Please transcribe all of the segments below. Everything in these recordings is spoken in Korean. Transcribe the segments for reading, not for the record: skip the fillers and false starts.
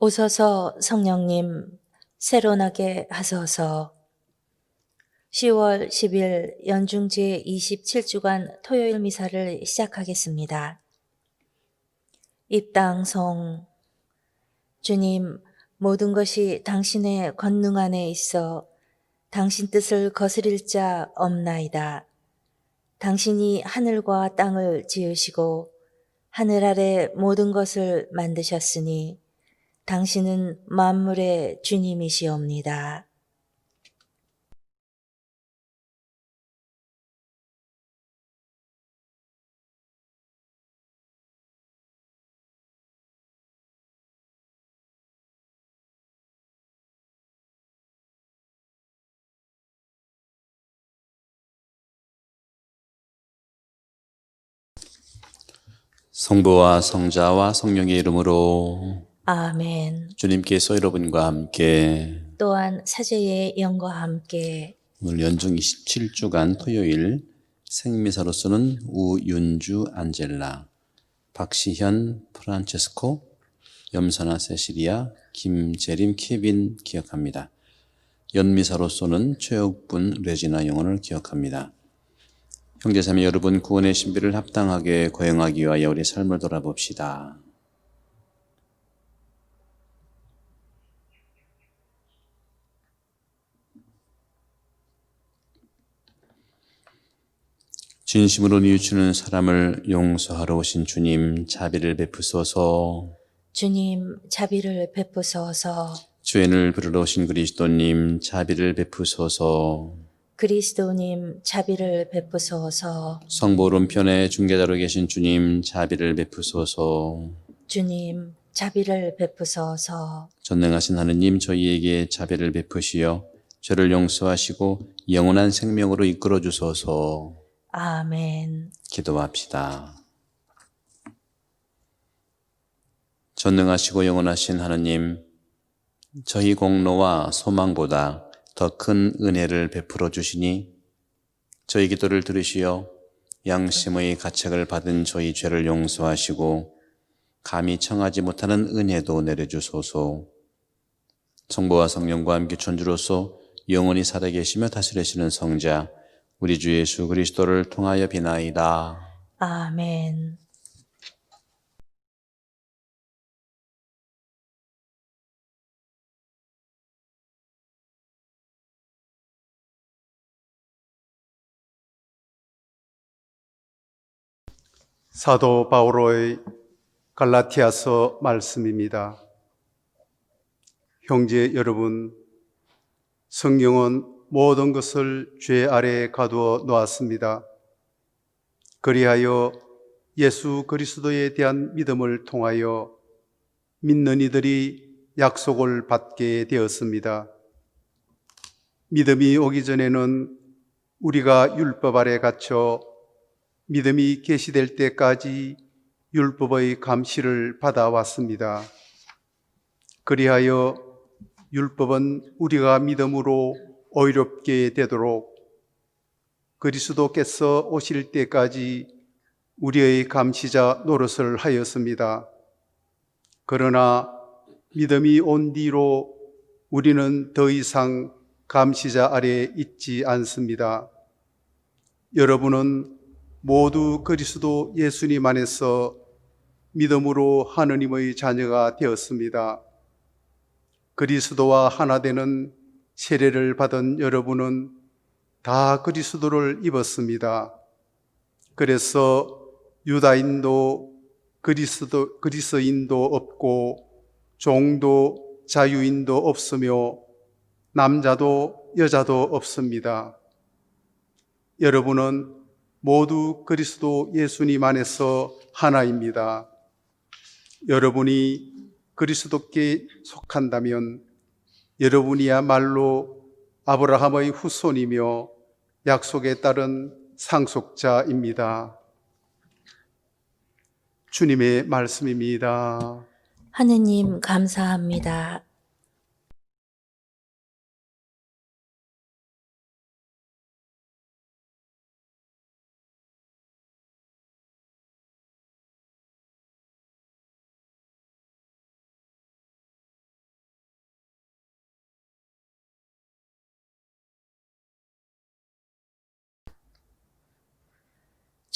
오소서 성령님 새로나게 하소서. 10월 10일 연중제 27주간 토요일 미사를 시작하겠습니다. 입당송. 주님, 모든 것이 당신의 권능 안에 있어 당신 뜻을 거스릴 자 없나이다. 당신이 하늘과 땅을 지으시고 하늘 아래 모든 것을 만드셨으니 당신은 만물의 주님이시옵니다. 성부와 성자와 성령의 이름으로 아멘. 주님께서 여러분과 함께 또한 사제의 영과 함께 오늘 연중 27주간 토요일 생미사로서는 우윤주 안젤라, 박시현 프란체스코, 염선아 세시리아, 김재림 케빈 기억합니다. 연미사로서는 최옥분 레지나 영혼을 기억합니다. 형제자매 여러분, 구원의 신비를 합당하게 거행하기 위하여 우리 삶을 돌아봅시다. 진심으로 뉘우치는 사람을 용서하러 오신 주님, 자비를 베푸소서. 주님 자비를 베푸소서. 죄인을 부르러 오신 그리스도님, 자비를 베푸소서. 그리스도님 자비를 베푸소서. 성부 오른편에 중개자로 계신 주님, 자비를 베푸소서. 주님 자비를 베푸소서. 전능하신 하느님, 저희에게 자비를 베푸시어 죄를 용서하시고 영원한 생명으로 이끌어 주소서. 아멘. 기도합시다. 전능하시고 영원하신 하느님, 저희 공로와 소망보다 더 큰 은혜를 베풀어 주시니 저희 기도를 들으시어 양심의 가책을 받은 저희 죄를 용서하시고 감히 청하지 못하는 은혜도 내려주소서. 성부와 성령과 함께 천주로서 영원히 살아계시며 다스리시는 성자 우리 주 예수 그리스도를 통하여 비나이다. 아멘. 사도 바오로의 갈라티아서 말씀입니다. 형제 여러분, 성경은 모든 것을 죄 아래에 가두어 놓았습니다. 그리하여 예수 그리스도에 대한 믿음을 통하여 믿는 이들이 약속을 받게 되었습니다. 믿음이 오기 전에는 우리가 율법 아래 갇혀 믿음이 계시될 때까지 율법의 감시를 받아왔습니다. 그리하여 율법은 우리가 믿음으로 의롭게 되도록 그리스도께서 오실 때까지 우리의 감시자 노릇을 하였습니다. 그러나 믿음이 온 뒤로 우리는 더 이상 감시자 아래에 있지 않습니다. 여러분은 모두 그리스도 예수님 안에서 믿음으로 하느님의 자녀가 되었습니다. 그리스도와 하나 되는 세례를 받은 여러분은 다 그리스도를 입었습니다. 그래서 유다인도 그리스인도 없고 종도 자유인도 없으며 남자도 여자도 없습니다. 여러분은 모두 그리스도 예수님 안에서 하나입니다. 여러분이 그리스도께 속한다면 여러분이야말로 아브라함의 후손이며 약속에 따른 상속자입니다. 주님의 말씀입니다. 하느님 감사합니다.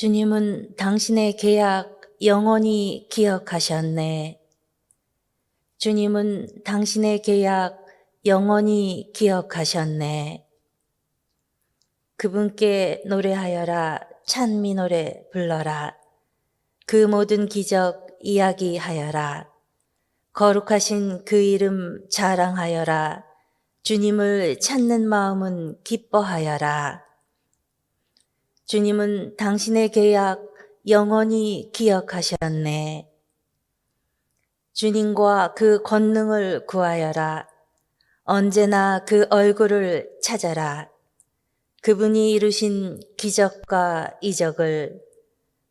주님은 당신의 계약 영원히 기억하셨네. 주님은 당신의 계약 영원히 기억하셨네. 그분께 노래하여라, 찬미 노래 불러라. 그 모든 기적 이야기하여라. 거룩하신 그 이름 자랑하여라. 주님을 찾는 마음은 기뻐하여라. 주님은 당신의 계약 영원히 기억하셨네. 주님과 그 권능을 구하여라. 언제나 그 얼굴을 찾아라. 그분이 이루신 기적과 이적을,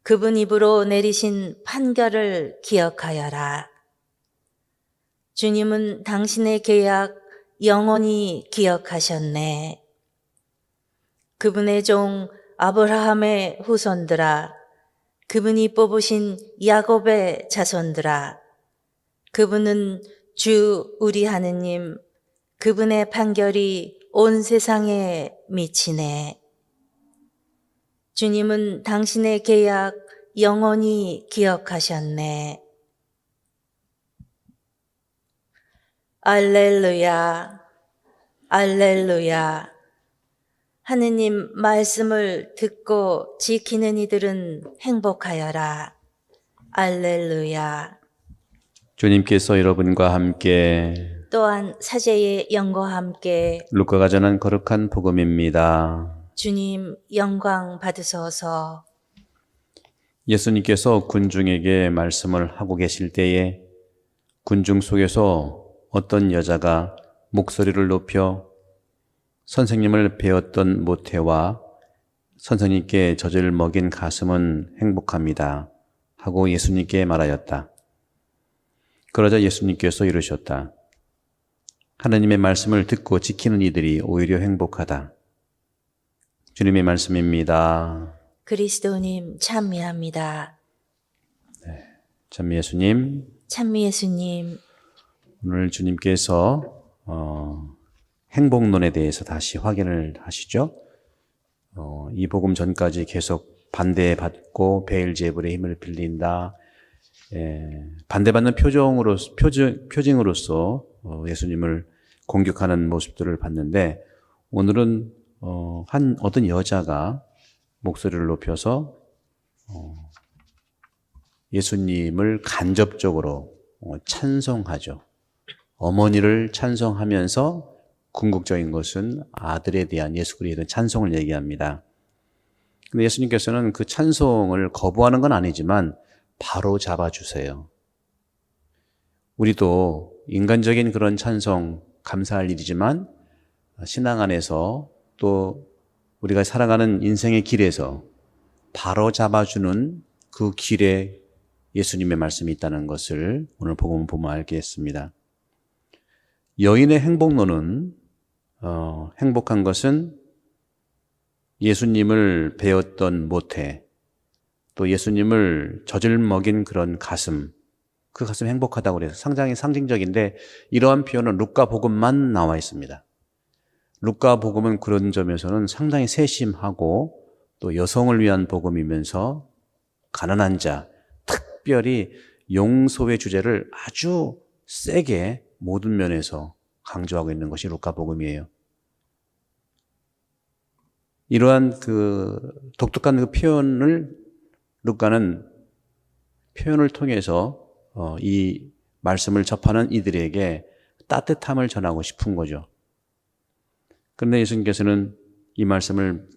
그분 입으로 내리신 판결을 기억하여라. 주님은 당신의 계약 영원히 기억하셨네. 그분의 종 아브라함의 후손들아, 그분이 뽑으신 야곱의 자손들아, 그분은 주 우리 하느님, 그분의 판결이 온 세상에 미치네. 주님은 당신의 계약 영원히 기억하셨네. 알렐루야, 알렐루야. 하느님 말씀을 듣고 지키는 이들은 행복하여라. 알렐루야. 주님께서 여러분과 함께 또한 사제의 영과 함께 루카가 전한 거룩한 복음입니다. 주님 영광 받으소서. 예수님께서 군중에게 말씀을 하고 계실 때에 군중 속에서 어떤 여자가 목소리를 높여 선생님을 배웠던 모태와 선생님께 젖을 먹인 가슴은 행복합니다 하고 예수님께 말하였다. 그러자 예수님께서 이르셨다. 하나님의 말씀을 듣고 지키는 이들이 오히려 행복하다. 주님의 말씀입니다. 그리스도님 찬미합니다. 찬미 예수님, 찬미 예수님. 오늘 주님께서 행복론에 대해서 다시 확인을 하시죠. 이 복음 전까지 계속 반대받고 베엘제불의 힘을 빌린다. 반대받는 표징으로서 예수님을 공격하는 모습들을 봤는데 오늘은 어떤 여자가 목소리를 높여서 예수님을 간접적으로 찬송하죠. 어머니를 찬송하면서 궁극적인 것은 아들에 대한 예수 그리스도에 대한 찬송을 얘기합니다. 근데 예수님께서는 그 찬송을 거부하는 건 아니지만 바로 잡아주세요. 우리도 인간적인 그런 찬송 감사할 일이지만 신앙 안에서 또 우리가 살아가는 인생의 길에서 바로 잡아주는 그 길에 예수님의 말씀이 있다는 것을 오늘 복음을 보면 알겠습니다. 여인의 행복론은 행복한 것은 예수님을 배웠던 모태, 또 예수님을 젖을 먹인 그런 가슴, 그 가슴이 행복하다고 그래서 상당히 상징적인데 이러한 표현은 루카 복음만 나와 있습니다. 루카 복음은 그런 점에서는 상당히 세심하고 또 여성을 위한 복음이면서 가난한 자, 특별히 용서의 주제를 아주 세게 모든 면에서 강조하고 있는 것이 루카 복음이에요. 이러한 그 독특한 그 표현을 루카는 표현을 통해서 이 말씀을 접하는 이들에게 따뜻함을 전하고 싶은 거죠. 그런데 예수님께서는 이 말씀을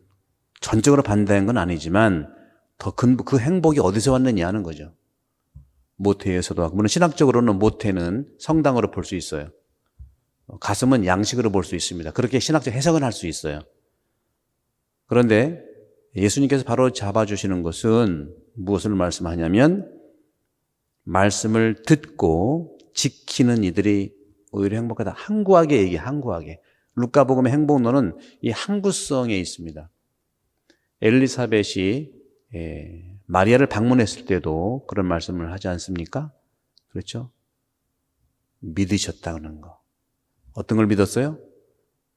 전적으로 반대한 건 아니지만 더 큰 그 행복이 어디서 왔느냐 하는 거죠. 모태에서도 하고, 물론 신학적으로는 모태는 성당으로 볼 수 있어요. 가슴은 양식으로 볼 수 있습니다. 그렇게 신학적 해석은 할 수 있어요. 그런데 예수님께서 바로 잡아주시는 것은 무엇을 말씀하냐면 말씀을 듣고 지키는 이들이 오히려 행복하다. 항구하게 얘기해, 항구하게. 루카복음의 행복론은 이 항구성에 있습니다. 엘리사벳이 마리아를 방문했을 때도 그런 말씀을 하지 않습니까? 그렇죠? 믿으셨다는 거. 어떤 걸 믿었어요?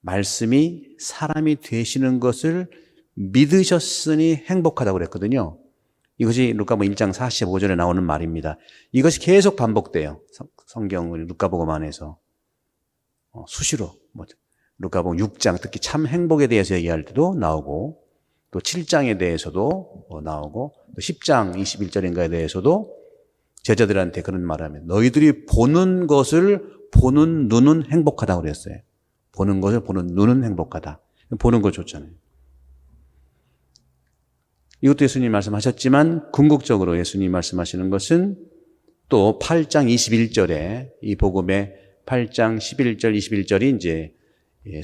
말씀이 사람이 되시는 것을 믿으셨으니 행복하다고 그랬거든요. 이것이 루카복음 1장 45절에 나오는 말입니다. 이것이 계속 반복돼요. 성경을 루카복음안에서 수시로 루카복음 6장 특히 참 행복에 대해서 얘기할 때도 나오고 또 7장에 대해서도 나오고 또 10장 21절인가에 대해서도 제자들한테 그런 말을 하면 너희들이 보는 것을 보는 눈은 행복하다고 그랬어요. 보는 것을 보는 눈은 행복하다. 보는 거 좋잖아요. 이것도 예수님이 말씀하셨지만 궁극적으로 예수님이 말씀하시는 것은 또 8장 21절에 이 복음의 8장 11절 21절이 이제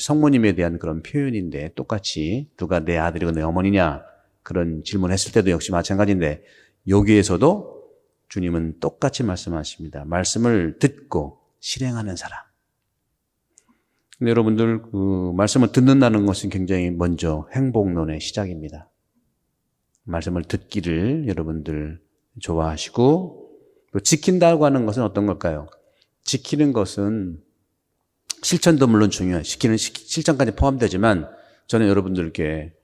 성모님에 대한 그런 표현인데 똑같이 누가 내 아들이고 내 어머니냐 그런 질문했을 때도 역시 마찬가지인데 여기에서도 주님은 똑같이 말씀하십니다. 말씀을 듣고 실행하는 사람. 근데 여러분들 그 말씀을 듣는다는 것은 굉장히 먼저 행복론의 시작입니다. 말씀을 듣기를 여러분들 좋아하시고 또 지킨다고 하는 것은 어떤 걸까요? 지키는 것은 실천도 물론 중요해요. 실천까지 포함되지만 저는 여러분들께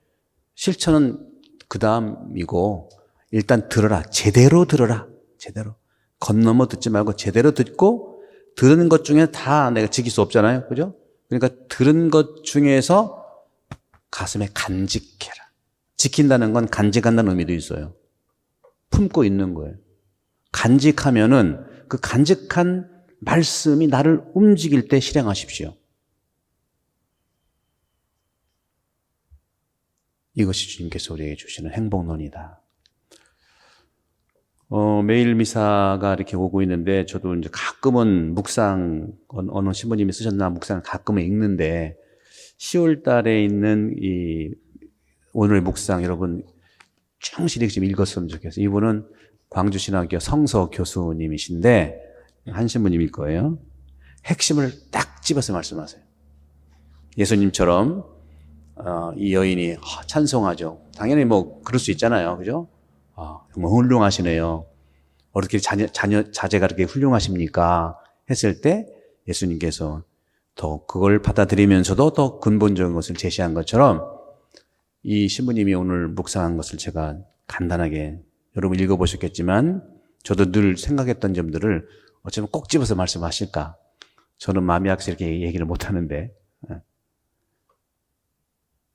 실천은 그 다음이고 일단 들어라. 제대로 들어라. 제대로. 건너머 듣지 말고 제대로 듣고 들은 것 중에 다 내가 지킬 수 없잖아요. 그죠? 그러니까 들은 것 중에서 가슴에 간직해라. 지킨다는 건 간직한다는 의미도 있어요. 품고 있는 거예요. 간직하면은 그 간직한 말씀이 나를 움직일 때 실행하십시오. 이것이 주님께서 우리에게 주시는 행복론이다. 매일 미사가 이렇게 오고 있는데 저도 이제 가끔은 묵상 어느 신부님이 쓰셨나 묵상을 가끔은 읽는데 10월 달에 있는 이 오늘의 묵상 여러분 충실히 좀 읽었으면 좋겠어요. 이분은 광주신학교 성서 교수님이신데 한 신부님일 거예요. 핵심을 딱 집어서 말씀하세요. 예수님처럼 이 여인이 찬송하죠. 당연히 뭐 그럴 수 있잖아요. 그죠? 정말 훌륭하시네요. 어떻게 자제가 그렇게 훌륭하십니까? 했을 때 예수님께서 더 그걸 받아들이면서도 더 근본적인 것을 제시한 것처럼 이 신부님이 오늘 묵상한 것을 제가 간단하게 여러분 읽어보셨겠지만 저도 늘 생각했던 점들을 어쩌면 꼭 집어서 말씀하실까? 저는 마음이 약해서 이렇게 얘기를 못하는데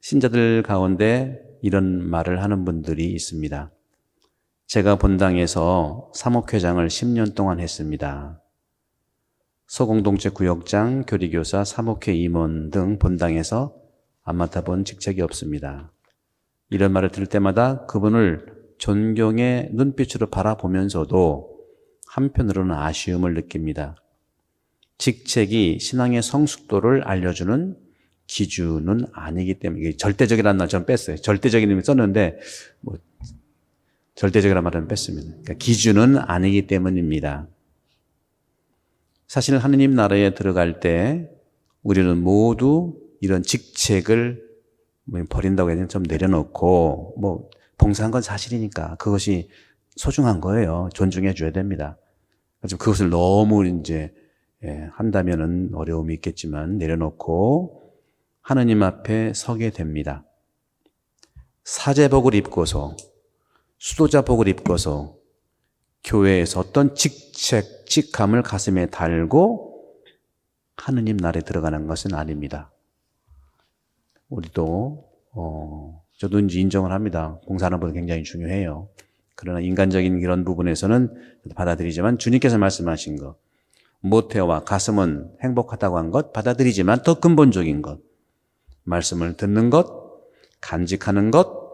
신자들 가운데 이런 말을 하는 분들이 있습니다. 제가 본당에서 사목회장을 10년 동안 했습니다. 소공동체 구역장, 교리교사, 사목회 임원 등 본당에서 안 맡아본 직책이 없습니다. 이런 말을 들을 때마다 그분을 존경의 눈빛으로 바라보면서도 한편으로는 아쉬움을 느낍니다. 직책이 신앙의 성숙도를 알려주는 기준은 아니기 때문에 절대적이라는 말 좀 뺐어요. 절대적인 의미 썼는데 절대적이라는 말은 뺐습니다. 그러니까 기준은 아니기 때문입니다. 사실 하느님 나라에 들어갈 때 우리는 모두 이런 직책을 버린다고 해야 되나 좀 내려놓고 봉사한 건 사실이니까 그것이 소중한 거예요. 존중해 줘야 됩니다. 좀 그것을 너무 이제 한다면은 어려움이 있겠지만 내려놓고 하느님 앞에 서게 됩니다. 사제복을 입고서 수도자복을 입고서 교회에서 어떤 직함을 가슴에 달고 하느님 나라에 들어가는 것은 아닙니다. 우리도 저도 이제 인정을 합니다. 봉사하는 부분 굉장히 중요해요. 그러나 인간적인 이런 부분에서는 받아들이지만 주님께서 말씀하신 것 모태와 가슴은 행복하다고 한 것 받아들이지만 더 근본적인 것 말씀을 듣는 것 간직하는 것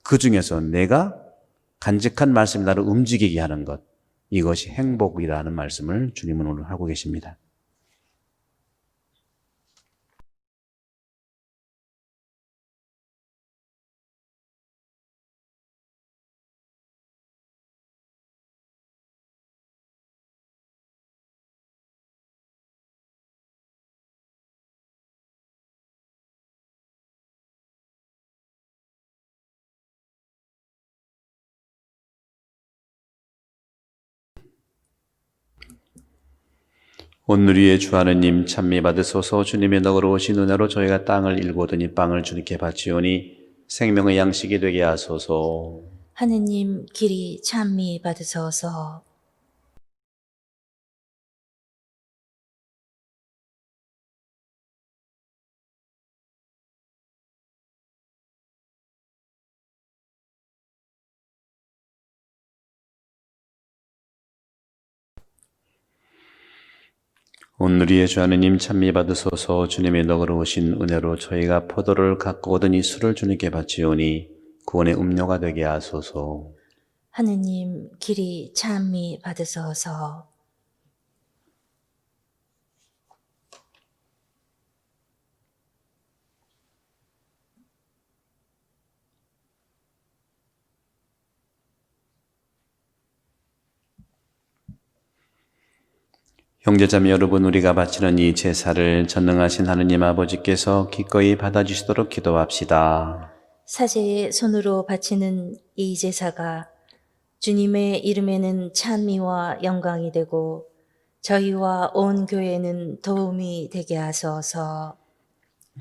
그중에서 내가 간직한 말씀이 나를 움직이게 하는 것 이것이 행복이라는 말씀을 주님은 오늘 하고 계십니다. 오늘 위에 주 하느님 찬미 받으소서. 주님의 너그러우신 은혜로 저희가 땅을 일구더니 빵을 주님께 바치오니 생명의 양식이 되게 하소서. 하느님 길이 찬미 받으소서. 오늘의 주 하느님 찬미 받으소서. 주님의 너그러우신 은혜로 저희가 포도를 갖고 오더니 술을 주님께 바치오니 구원의 음료가 되게 하소서. 하느님 길이 찬미 받으소서. 형제자매 여러분, 우리가 바치는 이 제사를 전능하신 하느님 아버지께서 기꺼이 받아주시도록 기도합시다. 사제의 손으로 바치는 이 제사가 주님의 이름에는 찬미와 영광이 되고 저희와 온 교회는 도움이 되게 하소서.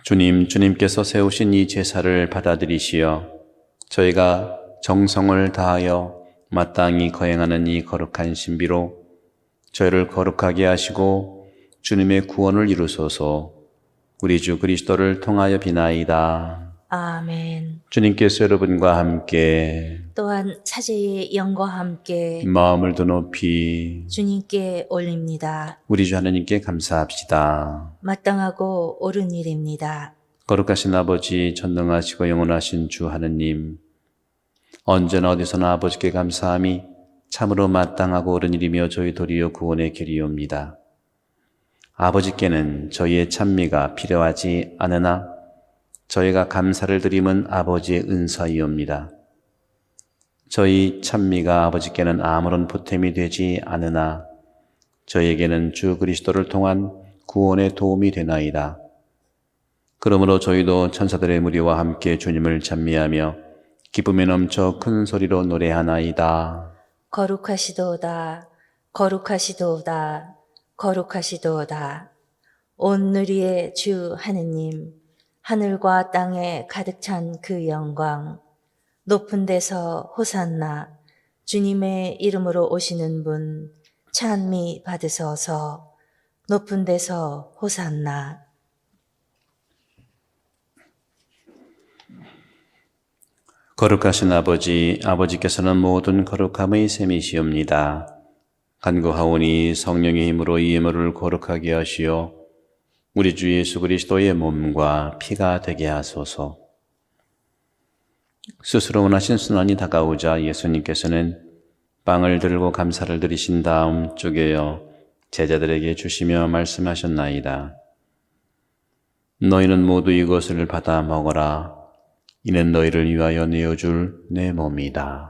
주님께서 세우신 이 제사를 받아들이시어 저희가 정성을 다하여 마땅히 거행하는 이 거룩한 신비로 저희를 거룩하게 하시고 주님의 구원을 이루소서. 우리 주 그리스도를 통하여 비나이다. 아멘. 주님께서 여러분과 함께 또한 사제의 영과 함께 마음을 더 높이 주님께 올립니다. 우리 주 하나님께 감사합시다. 마땅하고 옳은 일입니다. 거룩하신 아버지, 전능하시고 영원하신 주 하느님, 언제나 어디서나 아버지께 감사함이 참으로 마땅하고 옳은 일이며 저희 도리어 구원의 길이옵니다. 아버지께는 저희의 찬미가 필요하지 않으나 저희가 감사를 드림은 아버지의 은사이옵니다. 저희 찬미가 아버지께는 아무런 보탬이 되지 않으나 저희에게는 주 그리스도를 통한 구원의 도움이 되나이다. 그러므로 저희도 천사들의 무리와 함께 주님을 찬미하며 기쁨에 넘쳐 큰 소리로 노래하나이다. 거룩하시도다, 거룩하시도다, 거룩하시도다. 온 누리의 주 하느님, 하늘과 땅에 가득 찬 그 영광, 높은 데서 호산나, 주님의 이름으로 오시는 분, 찬미 받으소서. 높은 데서 호산나. 거룩하신 아버지, 아버지께서는 모든 거룩함의 셈이시옵니다. 간구하오니 성령의 힘으로 이 예물을 거룩하게 하시어 우리 주 예수 그리스도의 몸과 피가 되게 하소서. 스스로 원하신 순환이 다가오자 예수님께서는 빵을 들고 감사를 드리신 다음 쪼개어 제자들에게 주시며 말씀하셨나이다. 너희는 모두 이것을 받아 먹어라. 이는 너희를 위하여 내어줄 내 몸이다.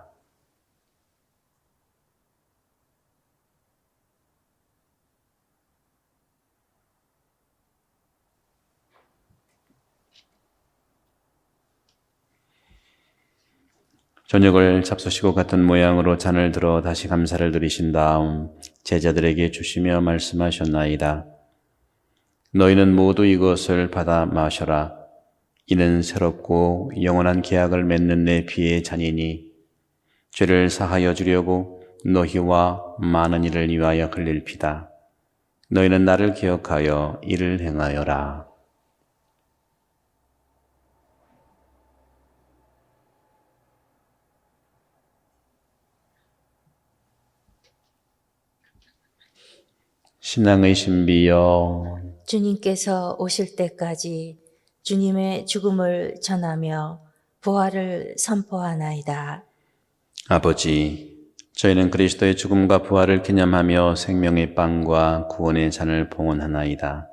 저녁을 잡수시고 같은 모양으로 잔을 들어 다시 감사를 드리신 다음 제자들에게 주시며 말씀하셨나이다. 너희는 모두 이것을 받아 마셔라. 이는 새롭고 영원한 계약을 맺는 내 피의 잔이니 죄를 사하여 주려고 너희와 많은 이를 위하여 흘릴 피다. 너희는 나를 기억하여 이를 행하여라. 신앙의 신비여, 주님께서 오실 때까지 주님의 죽음을 전하며 부활을 선포하나이다. 아버지, 저희는 그리스도의 죽음과 부활을 기념하며 생명의 빵과 구원의 잔을 봉헌하나이다.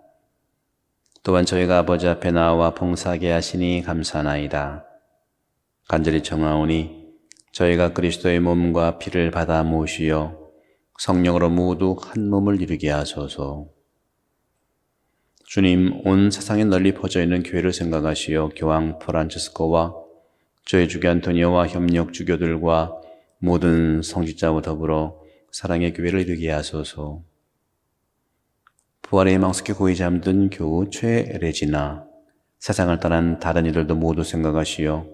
또한 저희가 아버지 앞에 나와 봉사하게 하시니 감사하나이다. 간절히 청하오니 저희가 그리스도의 몸과 피를 받아 모시어 성령으로 모두 한 몸을 이루게 하소서. 주님, 온 세상에 널리 퍼져 있는 교회를 생각하시어 교황 프란치스코와 저희 주교 안토니오와 협력 주교들과 모든 성직자와 더불어 사랑의 교회를 이루게 하소서. 부활의 희망 속에 고이 잠든 교우 최레지나, 세상을 떠난 다른 이들도 모두 생각하시어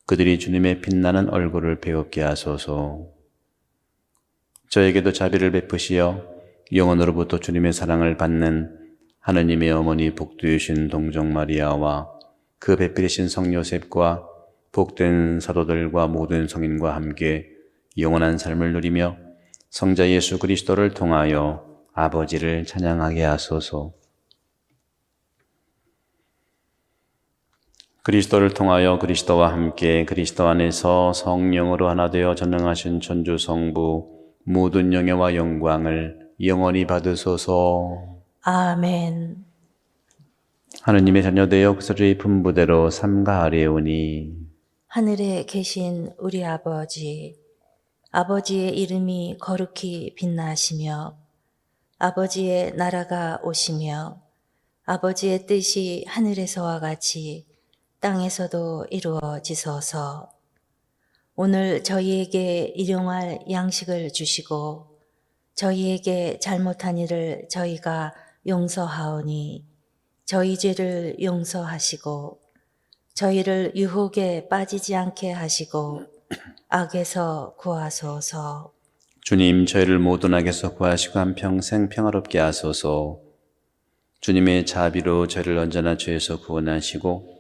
그들이 주님의 빛나는 얼굴을 배웁게 하소서. 저에게도 자비를 베푸시어 영원으로부터 주님의 사랑을 받는 하느님의 어머니 복되신 동정 마리아와 그 배필이신 성 요셉과 복된 사도들과 모든 성인과 함께 영원한 삶을 누리며 성자 예수 그리스도를 통하여 아버지를 찬양하게 하소서. 그리스도를 통하여 그리스도와 함께 그리스도 안에서 성령으로 하나 되어 전능하신 천주 성부 모든 영예와 영광을 영원히 받으소서. 아멘. 하느님의 자녀되어 그서주의 분부대로 삼가하리오니 하늘에 계신 우리 아버지, 아버지의 이름이 거룩히 빛나시며 아버지의 나라가 오시며 아버지의 뜻이 하늘에서와 같이 땅에서도 이루어지소서. 오늘 저희에게 일용할 양식을 주시고 저희에게 잘못한 일을 저희가 용서하오니 저희 죄를 용서하시고 저희를 유혹에 빠지지 않게 하시고 악에서 구하소서. 주님 저희를 모든 악에서 구하시고 한평생 평화롭게 하소서. 주님의 자비로 저희를 언제나 죄에서 구원하시고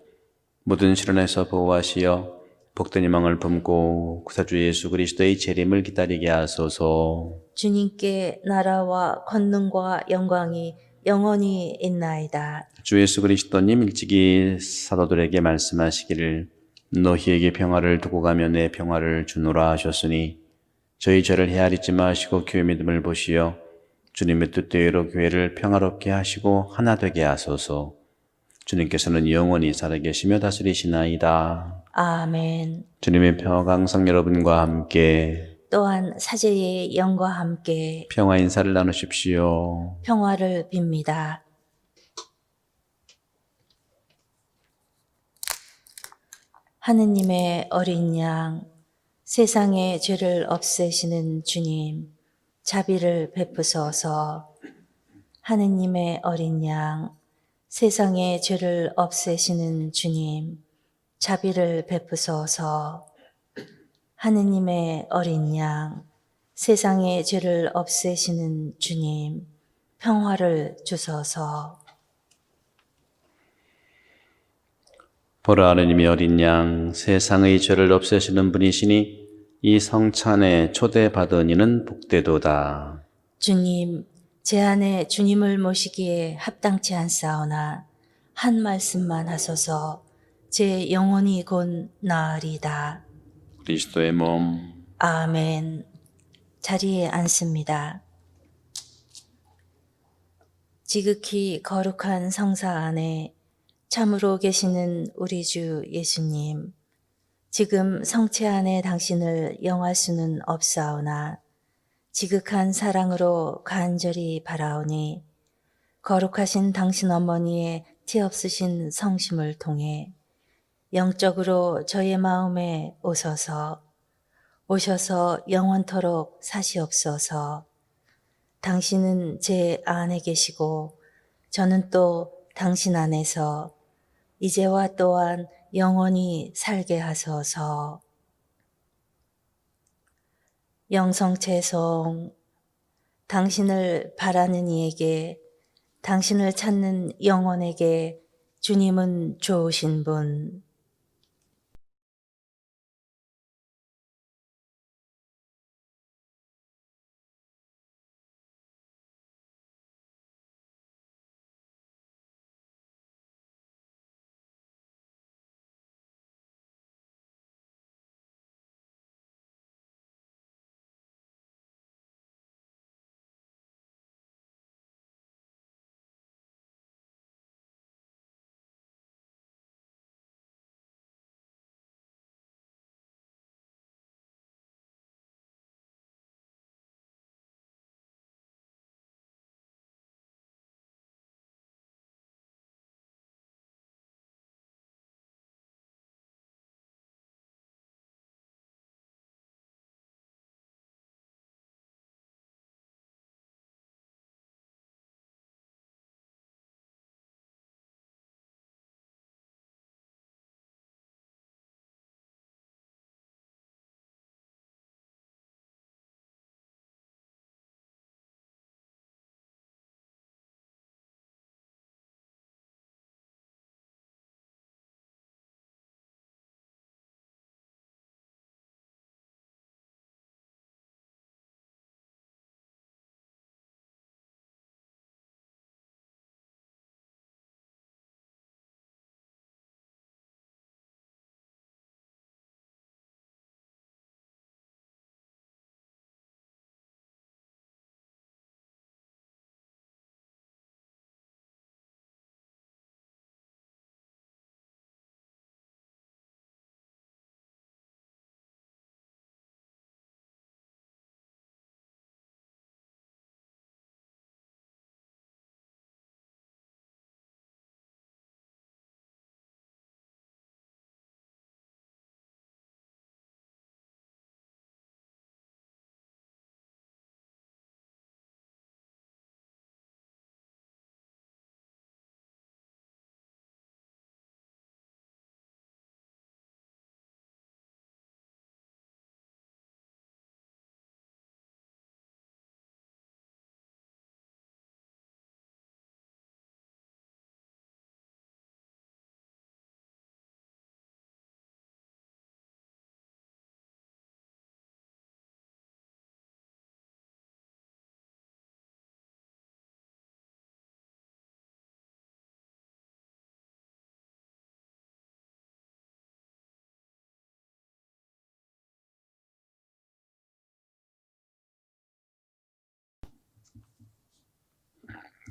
모든 시련에서 보호하시어 복된 희망을 품고 구사주 예수 그리스도의 재림을 기다리게 하소서. 주님께 나라와 권능과 영광이 영원히 있나이다. 주 예수 그리스도님 일찍이 사도들에게 말씀하시기를 너희에게 평화를 두고 가며 내 평화를 주노라 하셨으니 저희 죄를 헤아리지 마시고 교회 믿음을 보시어 주님의 뜻대로 교회를 평화롭게 하시고 하나 되게 하소서. 주님께서는 영원히 살아계시며 다스리시나이다. 아멘. 주님의 평화가 항상 여러분과 함께 또한 사제의 영과 함께 평화 인사를 나누십시오. 평화를 빕니다. 하느님의 어린 양, 세상의 죄를 없애시는 주님, 자비를 베푸소서. 하느님의 어린 양, 세상의 죄를 없애시는 주님, 자비를 베푸소서. 하느님의 어린 양, 세상의 죄를 없애시는 주님, 평화를 주소서. 보라 하느님의 어린 양 세상의 죄를 없애시는 분이시니 이 성찬에 초대받은 이는 복되도다. 주님, 제 안에 주님을 모시기에 합당치 않사오나 한 말씀만 하소서. 제 영혼이 곧 나으리다. 그리스도의 몸 아멘. 자리에 앉습니다. 지극히 거룩한 성사 안에 참으로 계시는 우리 주 예수님, 지금 성체 안에 당신을 영할 수는 없사오나 지극한 사랑으로 간절히 바라오니 거룩하신 당신 어머니의 티 없으신 성심을 통해 영적으로 저의 마음에 오셔서 영원토록 사시옵소서. 당신은 제 안에 계시고 저는 또 당신 안에서 이제와 또한 영원히 살게 하소서. 영성채송, 당신을 바라는 이에게, 당신을 찾는 영혼에게 주님은 좋으신 분.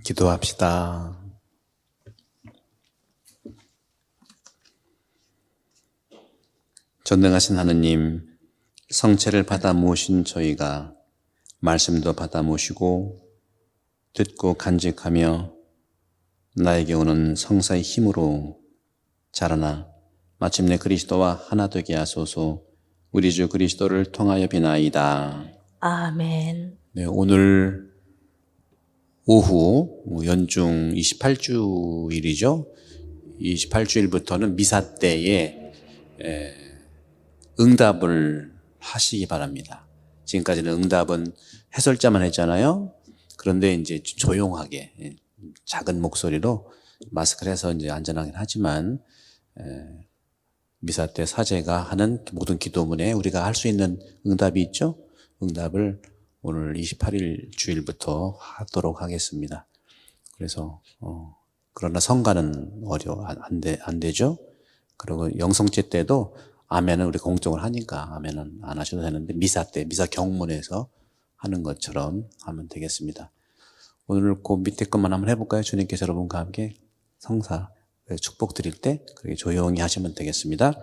기도합시다. 전능하신 하느님, 성체를 받아 모신 저희가 말씀도 받아 모시고 듣고 간직하며 나에게 오는 성사의 힘으로 자라나 마침내 그리스도와 하나 되게 하소서. 우리 주 그리스도를 통하여 비나이다. 아멘. 네, 오늘 오후 연중 28주일이죠. 28주일부터는 미사 때에 응답을 하시기 바랍니다. 지금까지는 응답은 해설자만 했잖아요. 그런데 이제 조용하게 작은 목소리로 마스크를 해서 이제 안전하긴 하지만 미사 때 사제가 하는 모든 기도문에 우리가 할 수 있는 응답이 있죠. 응답을 오늘 28일 주일부터 하도록 하겠습니다. 그래서 그러나 성가는 안 되죠. 그리고 영성제 때도 아멘은 우리 공적으로 하니까 아멘은 안 하셔도 되는데 미사 때 미사 경문에서 하는 것처럼 하면 되겠습니다. 오늘 그 밑에 것만 한번 해볼까요? 주님께서 여러분과 함께 성사 축복 드릴 때 그렇게 조용히 하시면 되겠습니다.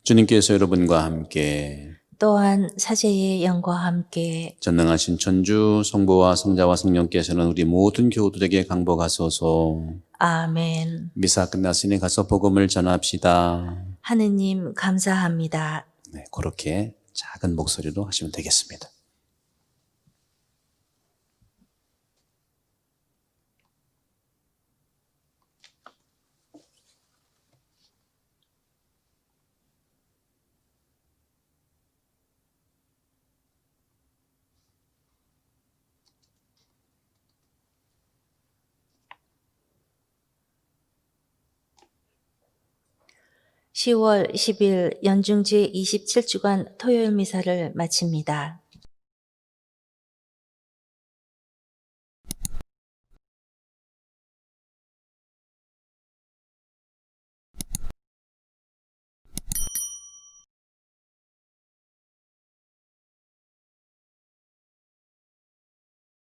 주님께서 여러분과 함께 또한 사제의 영과 함께 전능하신 천주 성부와 성자와 성령께서는 우리 모든 교우들에게 강복하소서. 아멘. 미사 끝났으니 가서 복음을 전합시다. 하느님 감사합니다. 네, 그렇게 작은 목소리로 하시면 되겠습니다. (10월 10일) 연중제 27주간 토요일 미사를 마칩니다.